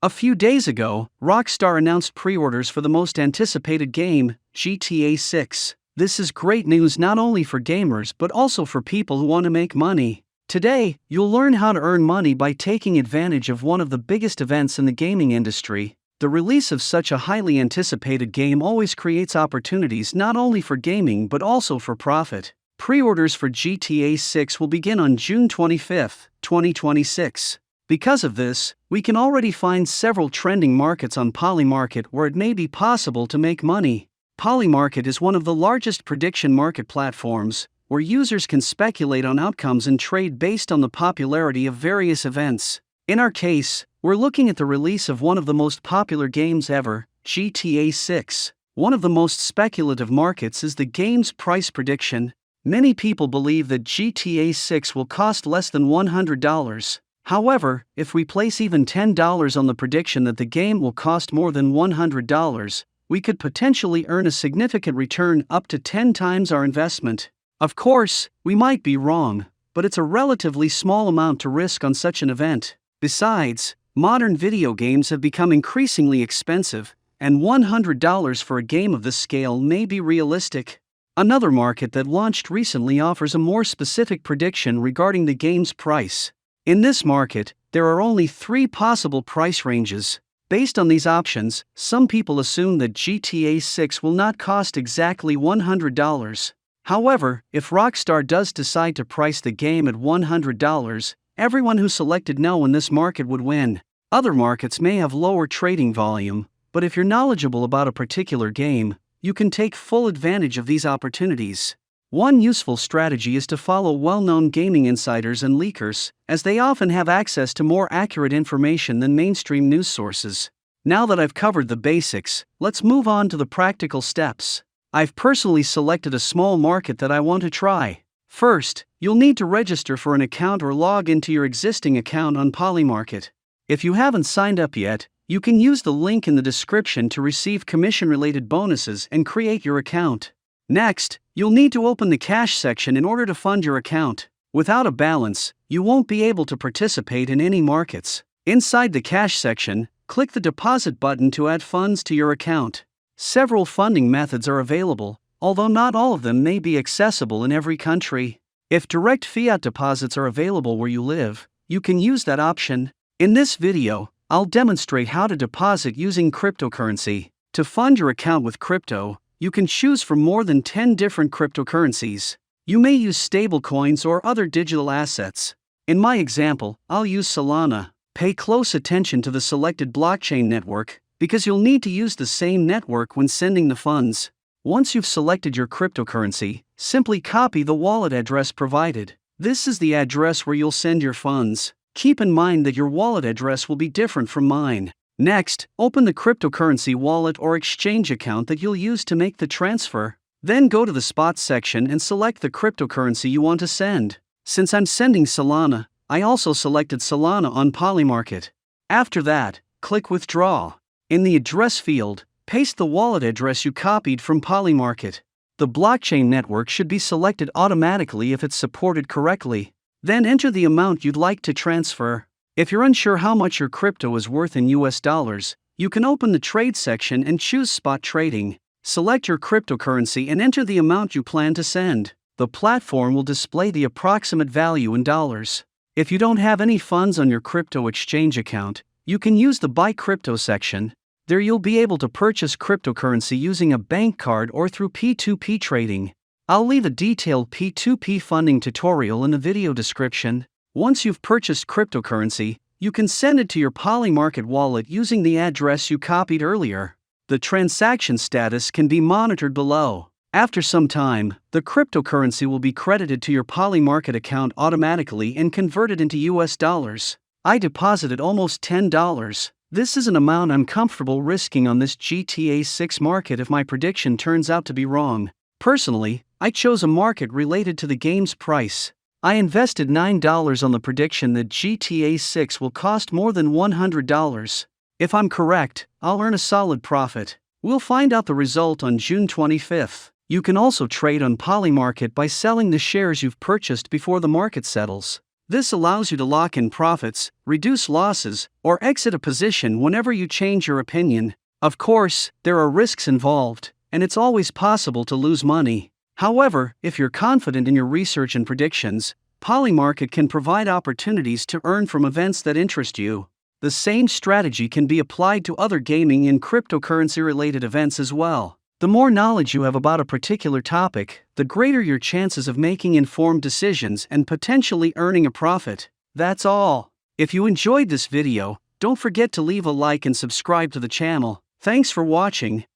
A few days ago, Rockstar announced pre-orders for the most anticipated game, GTA 6. This is great news not only for gamers but also for people who want to make money. Today, you'll learn how to earn money by taking advantage of one of the biggest events in the gaming industry. The release of such a highly anticipated game always creates opportunities not only for gaming but also for profit. Pre-orders for GTA 6 will begin on June 25, 2026. Because of this, we can already find several trending markets on Polymarket where it may be possible to make money. Polymarket is one of the largest prediction market platforms, where users can speculate on outcomes and trade based on the popularity of various events. In our case, we're looking at the release of one of the most popular games ever, GTA 6. One of the most speculative markets is the game's price prediction. Many people believe that GTA 6 will cost less than $100. However, if we place even $10 on the prediction that the game will cost more than $100, we could potentially earn a significant return up to 10 times our investment. Of course, we might be wrong, but it's a relatively small amount to risk on such an event. Besides, modern video games have become increasingly expensive, and $100 for a game of this scale may be realistic. Another market that launched recently offers a more specific prediction regarding the game's price. In this market, there are only 3 possible price ranges. Based on these options, some people assume that GTA 6 will not cost exactly $100. However, if Rockstar does decide to price the game at $100, everyone who selected no in this market would win. Other markets may have lower trading volume, but if you're knowledgeable about a particular game, you can take full advantage of these opportunities. One useful strategy is to follow well-known gaming insiders and leakers, as they often have access to more accurate information than mainstream news sources. Now that I've covered the basics, let's move on to the practical steps. I've personally selected a small market that I want to try. First, you'll need to register for an account or log into your existing account on Polymarket. If you haven't signed up yet, you can use the link in the description to receive commission-related bonuses and create your account. Next, you'll need to open the cash section in order to fund your account. Without a balance, you won't be able to participate in any markets. Inside the cash section, click the deposit button to add funds to your account. Several funding methods are available, although not all of them may be accessible in every country. If direct fiat deposits are available where you live, you can use that option. In this video, I'll demonstrate how to deposit using cryptocurrency. To fund your account with crypto, you can choose from more than 10 different cryptocurrencies. You may use stablecoins or other digital assets. In my example, I'll use Solana. Pay close attention to the selected blockchain network, because you'll need to use the same network when sending the funds. Once you've selected your cryptocurrency, simply copy the wallet address provided. This is the address where you'll send your funds. Keep in mind that your wallet address will be different from mine. Next, open the cryptocurrency wallet or exchange account that you'll use to make the transfer. Then go to the spot section and select the cryptocurrency you want to send. Since I'm sending Solana, I also selected Solana on Polymarket. After that, click Withdraw. In the address field, paste the wallet address you copied from Polymarket. The blockchain network should be selected automatically if it's supported correctly. Then enter the amount you'd like to transfer. If you're unsure how much your crypto is worth in US dollars, you can open the trade section and choose spot trading. Select your cryptocurrency and enter the amount you plan to send. The platform will display the approximate value in dollars. If you don't have any funds on your crypto exchange account, you can use the Buy Crypto section. There you'll be able to purchase cryptocurrency using a bank card or through P2P trading. I'll leave a detailed P2P funding tutorial in the video description. Once you've purchased cryptocurrency, you can send it to your Polymarket wallet using the address you copied earlier. The transaction status can be monitored below. After some time, the cryptocurrency will be credited to your Polymarket account automatically and converted into US dollars. I deposited almost $10. This is an amount I'm comfortable risking on this GTA 6 market if my prediction turns out to be wrong. Personally, I chose a market related to the game's price. I invested $9 on the prediction that GTA 6 will cost more than $100. If I'm correct, I'll earn a solid profit. We'll find out the result on June 25th. You can also trade on Polymarket by selling the shares you've purchased before the market settles. This allows you to lock in profits, reduce losses, or exit a position whenever you change your opinion. Of course, there are risks involved, and it's always possible to lose money. However, if you're confident in your research and predictions, Polymarket can provide opportunities to earn from events that interest you. The same strategy can be applied to other gaming and cryptocurrency-related events as well. The more knowledge you have about a particular topic, the greater your chances of making informed decisions and potentially earning a profit. That's all. If you enjoyed this video, don't forget to leave a like and subscribe to the channel. Thanks for watching.